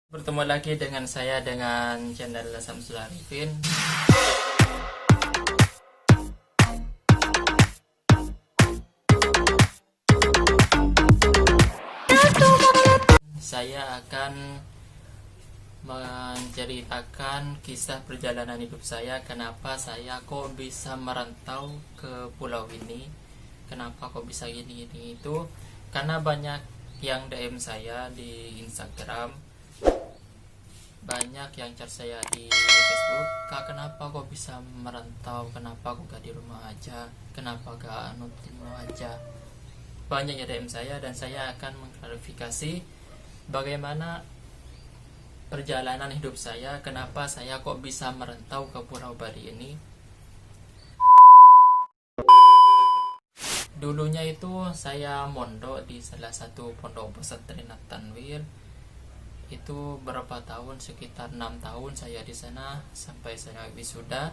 Bertemu lagi dengan saya dengan channel Samsul Arifin. Saya akan menceritakan kisah perjalanan hidup saya. Kenapa saya kok bisa merantau ke pulau ini, kenapa kok bisa gini itu. Karena banyak yang DM saya di Instagram, banyak yang chat saya di Facebook, "Kak, kenapa kok bisa merantau? Kenapa kok gak di rumah aja? Kenapa gak nutin rumah aja?" Banyak yang DM saya, dan saya akan mengklarifikasi bagaimana perjalanan hidup saya, kenapa saya kok bisa merantau ke Pulau Bali ini. Dulunya itu saya mondok di salah satu pondok pesantren Tanwir. Itu berapa tahun, sekitar 6 tahun saya di sana sampai saya wisuda.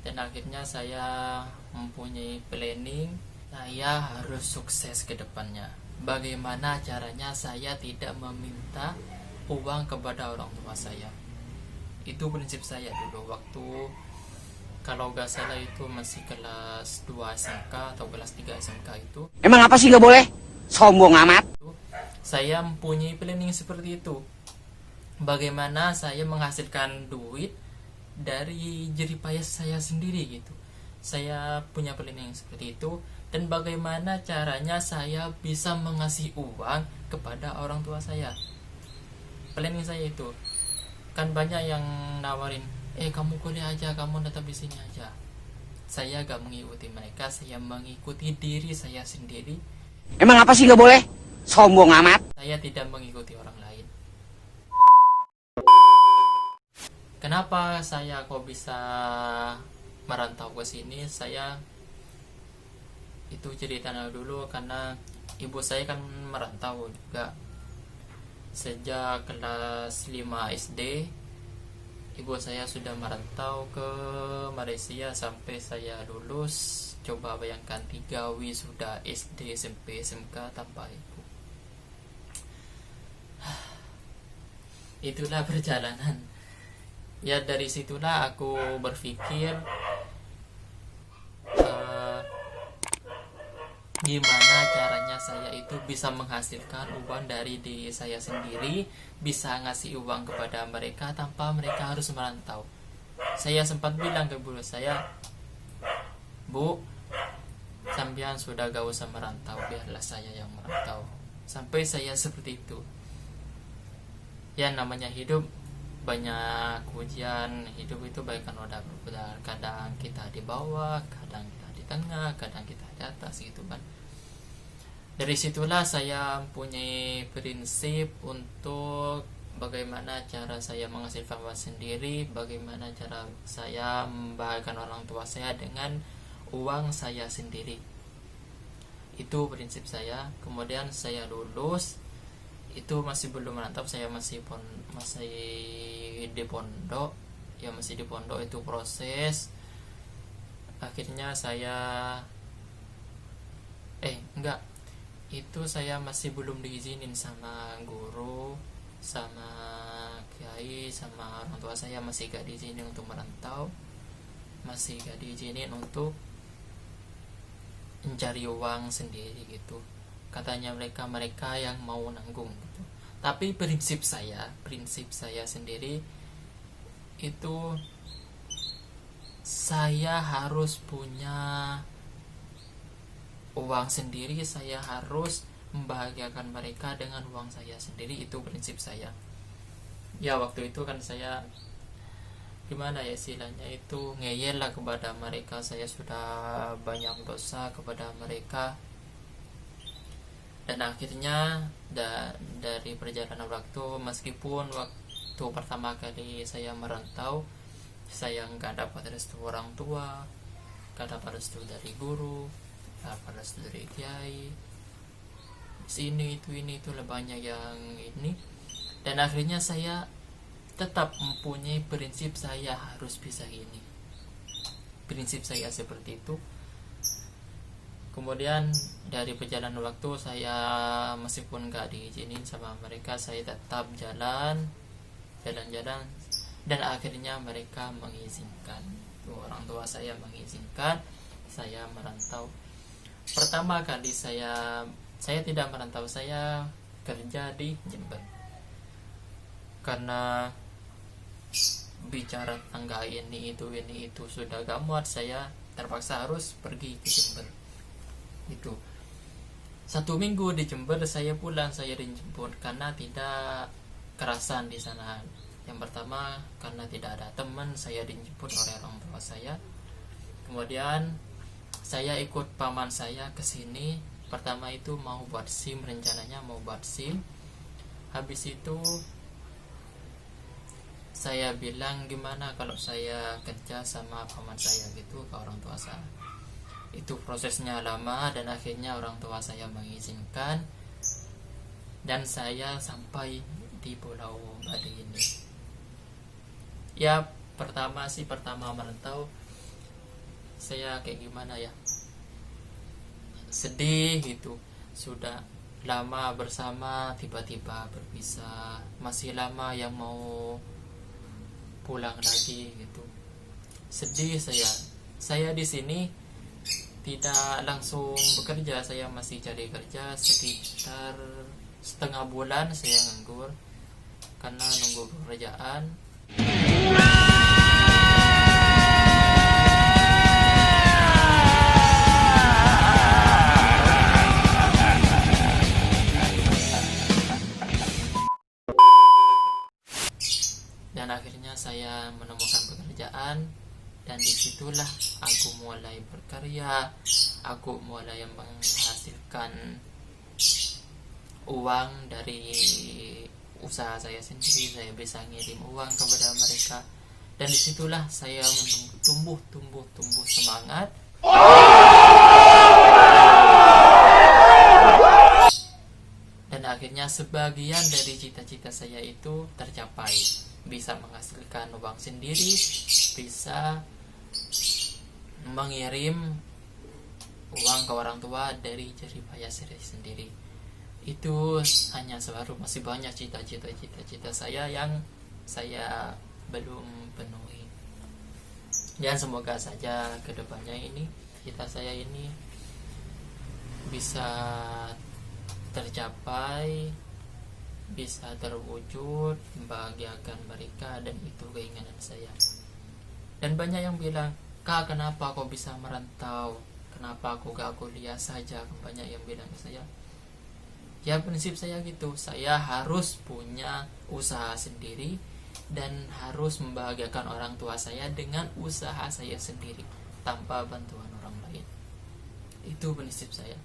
Dan akhirnya saya mempunyai planning, saya harus sukses ke depannya. Bagaimana caranya saya tidak meminta uang kepada orang tua saya. Itu prinsip saya dulu waktu, kalau gak salah itu masih kelas 2 SMK atau kelas 3 SMK itu. Emang apa sih gak boleh? Sombong amat. Saya mempunyai planning seperti itu. Bagaimana saya menghasilkan duit dari jeripayah saya sendiri gitu. Saya punya planning seperti itu. Dan bagaimana caranya saya bisa mengasih uang kepada orang tua saya. Planning saya itu. Kan banyak yang nawarin, kamu kuliah aja, kamu tetap di sini aja. Saya gak mengikuti mereka, saya mengikuti diri saya sendiri. Emang apa sih gak boleh? Sombong amat. Saya tidak mengikuti orang lain. Kenapa saya kok bisa merantau ke sini? Saya itu cerita dulu, karena ibu saya kan merantau juga. Sejak kelas 5 SD, ibu saya sudah merantau ke Malaysia sampai saya lulus. Coba bayangkan, 3 wisuda SD, SMP, SMK tanpa ibu. Itulah perjalanan. Ya dari situlah aku berpikir, gimana caranya saya itu bisa menghasilkan uang dari diri saya sendiri, bisa ngasih uang kepada mereka tanpa mereka harus merantau. Saya sempat bilang ke ibu saya, "Bu, sampean sudah gak usah merantau, biarlah saya yang merantau." Sampai saya seperti itu. Ya namanya hidup, banyak ujian. Hidup itu baik kan udah berputar, kadang kita di bawah, kadang kita di tengah, kadang kita di atas gitu kan. Dari situlah saya mempunyai prinsip untuk bagaimana cara saya menghasilkan uang sendiri, bagaimana cara saya membahagiakan orang tua saya dengan uang saya sendiri. Itu prinsip saya. Kemudian saya lulus, itu masih belum merantau, saya masih di pondok. Ya masih di pondok, itu proses. Akhirnya saya enggak, itu saya masih belum diizinin sama guru, sama kiai, sama orang tua saya. Masih gak diizinin untuk merantau, masih gak diizinin untuk mencari uang sendiri gitu. Katanya mereka yang mau nanggung gitu. Tapi prinsip saya sendiri itu, saya harus punya uang sendiri, saya harus membahagiakan mereka dengan uang saya sendiri. Itu prinsip saya. Ya waktu itu kan saya gimana ya istilahnya itu, ngeyel lah kepada mereka. Saya sudah banyak dosa kepada mereka. Dan akhirnya dari perjalanan waktu, meskipun waktu pertama kali saya merantau, saya nggak dapat restu orang tua, nggak dapat restu dari guru, nggak dapat restu dari kiai, sini itu ini itu banyak yang ini. Dan akhirnya saya tetap mempunyai prinsip, saya harus bisa gini. Prinsip saya seperti itu. Kemudian dari perjalanan waktu saya meskipun gak diizinin sama mereka, saya tetap jalan-jalan, dan akhirnya mereka mengizinkan. Orang tua saya mengizinkan saya merantau. Pertama kali saya tidak merantau, saya kerja di Jember. Karena bicara tangga ini itu sudah gak muat, saya terpaksa harus pergi ke Jember. Itu 1 minggu di Jember, saya pulang, saya dijemput karena tidak kerasan di sana. Yang pertama karena tidak ada teman, saya dijemput oleh orang tua saya. Kemudian saya ikut paman saya ke sini. Pertama itu mau buat SIM, rencananya mau buat SIM. Habis itu saya bilang gimana kalau saya kerja sama paman saya gitu ke orang tua saya. Itu prosesnya lama dan akhirnya orang tua saya mengizinkan dan saya sampai di Pulau Bali ini. Ya pertama merantau saya kayak gimana ya, sedih gitu. Sudah lama bersama tiba-tiba berpisah, masih lama yang mau pulang lagi gitu. Sedih saya di sini tidak langsung bekerja, saya masih cari kerja sekitar setengah bulan saya nganggur karena nunggu pekerjaan. Dan akhirnya saya menemukan pekerjaan, dan disitulah aku mulai berkarya, aku mulai menghasilkan uang dari usaha saya sendiri. Saya bisa ngirim uang kepada mereka, dan disitulah saya tumbuh semangat. Dan akhirnya sebagian dari cita-cita saya itu tercapai, bisa menghasilkan uang sendiri, bisa mengirim uang ke orang tua dari jerih payah saya sendiri. Itu hanya separuh, masih banyak cita-cita saya yang saya belum penuhi. Dan semoga saja kedepannya ini cita saya ini bisa tercapai, bisa terwujud, membahagiakan mereka, dan itu keinginan saya. Dan banyak yang bilang, "Kak, kenapa kau bisa merantau? Kenapa aku gak kuliah saja?" Banyak yang bilang ke saya. Ya prinsip saya gitu, saya harus punya usaha sendiri dan harus membahagiakan orang tua saya dengan usaha saya sendiri tanpa bantuan orang lain. Itu prinsip saya.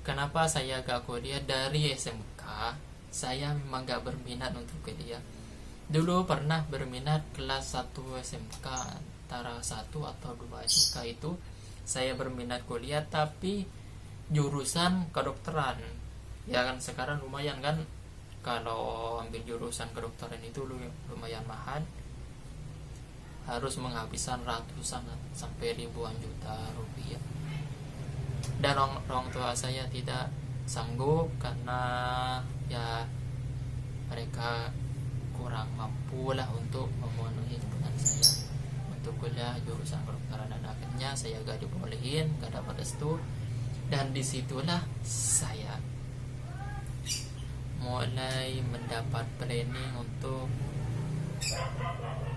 Kenapa saya gak kuliah? Dari SMK saya memang gak berminat untuk kuliah. Dulu pernah berminat kelas 1 SMK, antara 1 atau 2 SMK itu saya berminat kuliah, tapi jurusan kedokteran. Ya kan sekarang lumayan kan, kalau ambil jurusan kedokteran itu lumayan mahal, harus menghabiskan ratusan sampai ribuan juta rupiah. Dan orang tua saya tidak sanggup karena ya mereka kurang mampu lah untuk memenuhi kebutuhan saya untuk kuliah jurusan kedokteran. Dan akhirnya saya gak dibolehin, gak dapat restu. Dan disitulah saya mulai mendapat planning untuk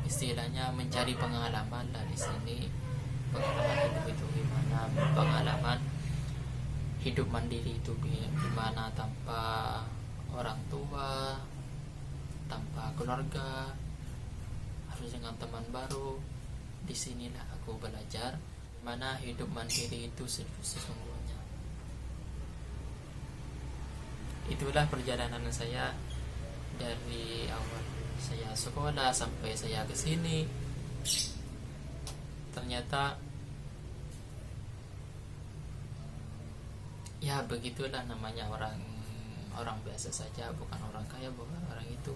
istilahnya mencari pengalaman lah di sini. Pengalaman hidup itu gimana, pengalaman hidup mandiri itu gimana tanpa orang tua, tanpa keluarga, harus dengan teman baru. Disinilah aku belajar mana hidup mandiri itu sesungguhnya. Itulah perjalanan saya dari awal saya sekolah sampai saya kesini. Ternyata ya begitulah namanya orang biasa saja, bukan orang kaya, bukan orang itu.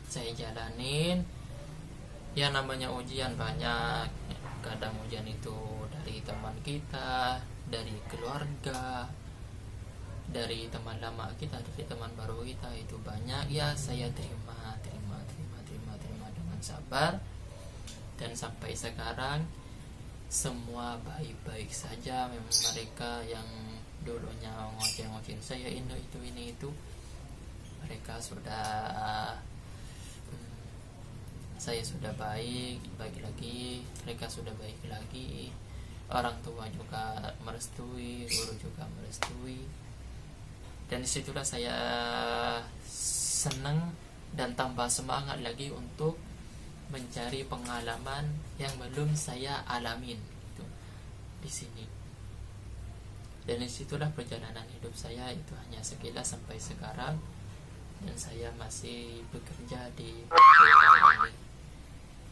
Saya jalanin, ya namanya ujian banyak, kadang ujian itu dari teman kita, dari keluarga, dari teman lama kita, dari teman baru kita, itu banyak. Ya saya terima dengan sabar, dan sampai sekarang semua baik-baik saja. Memang mereka yang dulunya ngoceh-ngocehin saya ini itu, mereka sudah saya sudah baik lagi, mereka sudah baik lagi. Orang tua juga merestui, guru juga merestui, dan disitulah saya senang dan tambah semangat lagi untuk mencari pengalaman yang belum saya alamin gitu, di sini. Dan disitulah perjalanan hidup saya itu hanya sekilas sampai sekarang, dan saya masih bekerja di pulau ini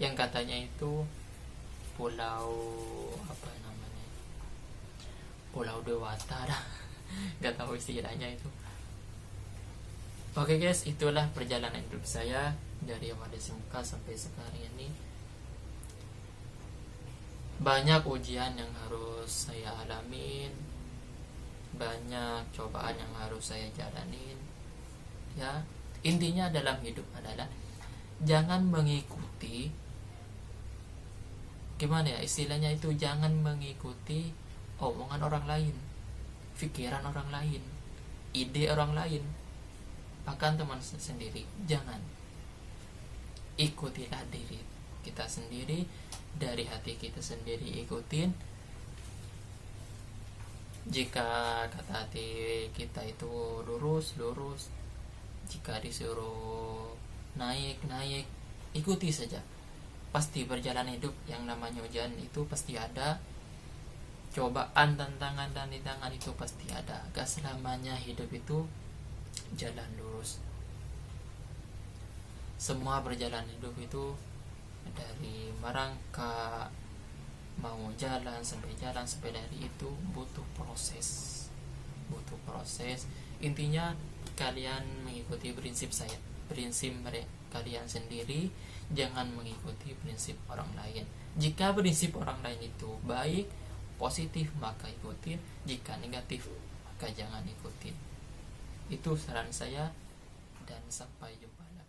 yang katanya itu pulau apa namanya, pulau dewata dah. Nggak tahu istilahnya itu. Oke guys, itulah perjalanan hidup saya dari awal SMK sampai sekarang ini. Banyak ujian yang harus saya alamin, banyak cobaan yang harus saya jalanin. Ya, intinya dalam hidup adalah jangan mengikuti, gimana ya istilahnya itu, jangan mengikuti omongan orang lain, pikiran orang lain, ide orang lain, bahkan teman sendiri. Jangan. Ikutilah diri kita sendiri, dari hati kita sendiri ikutin. Jika kata hati kita itu lurus, jika disuruh naik, ikuti saja. Pasti perjalanan hidup yang namanya ujian itu pasti ada, cobaan, tantangan dan rintangan itu pasti ada. Gak selamanya hidup itu jalan lurus. Semua perjalanan hidup itu dari merangkak mau jalan sampai dari itu butuh proses. Intinya kalian mengikuti prinsip saya, prinsip kalian sendiri, jangan mengikuti prinsip orang lain. Jika prinsip orang lain itu baik, positif, maka ikutin. Jika negatif, maka jangan ikutin. Itu saran saya, dan sampai jumpa lagi.